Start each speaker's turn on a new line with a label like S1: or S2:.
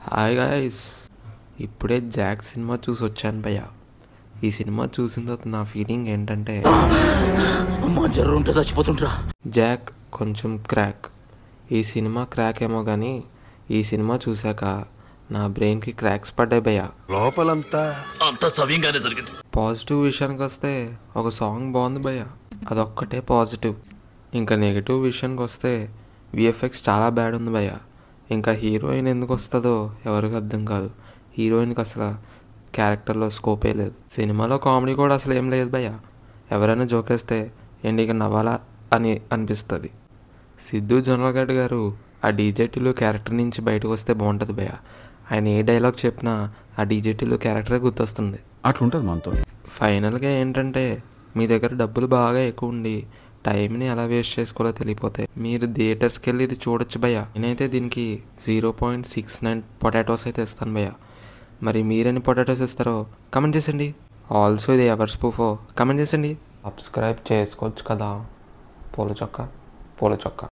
S1: Hi guys, ఇప్పుడే Jack cinema చూసి వచ్చాను భయ్య. ఈ సినిమా చూసిన తర్వాత నా ఫీలింగ్ ఏంటంటే జాక్ కొంచెం క్రాక్. ఈ సినిమా క్రాక్ ఏమో కానీ ఈ సినిమా చూశాక నా బ్రెయిన్కి క్రాక్స్ పడ్డాయి భయ్య.
S2: లోపలంతా సవ్యంగానే జరిగింది.
S1: పాజిటివ్ విషయానికి వస్తే ఒక సాంగ్ బాగుంది భయ్య, అదొక్కటే పాజిటివ్. ఇంకా నెగిటివ్ విషయానికి వస్తే విఎఫ్ఎక్స్ చాలా బ్యాడ్ ఉంది భయ్య. ఇంకా హీరోయిన్ ఎందుకు వస్తుందో ఎవరికి అర్థం కాదు. హీరోయిన్కి అసలు క్యారెక్టర్లో స్కోపే లేదు. సినిమాలో కామెడీ కూడా అసలు ఏం లేదు భయ్య. ఎవరైనా జోకేస్తే ఎండికి నవ్వాలా అని అనిపిస్తుంది. సిద్ధు జొన్నలగడ్డ గారు ఆ డీజేటీలో క్యారెక్టర్ నుంచి బయటకు వస్తే బాగుంటుంది భయ్య. ఆయన ఏ డైలాగ్ చెప్పినా ఆ డీజేటీలో క్యారెక్టరే గుర్తొస్తుంది.
S3: అట్లుంటుంది మనతో.
S1: ఫైనల్గా ఏంటంటే, మీ దగ్గర డబ్బులు బాగా ఎక్కువ ఉండి టైంని ఎలా వేస్ట్ చేసుకోవాలో తెలియపోతే మీరు థియేటర్స్కి వెళ్ళి ఇది చూడొచ్చు భయ్య. నేనైతే దీనికి 0.69 పొటాటోస్ అయితే ఇస్తాను భయ్య. మరి మీరెన్ని పొటాటోస్ ఇస్తారో కమెంట్ చేసండి. ఆల్సో ఇది ఎవర్ స్పూఫో కమెంట్ చేసండి. సబ్స్క్రైబ్ చేసుకోవచ్చు కదా. పూల చొక్క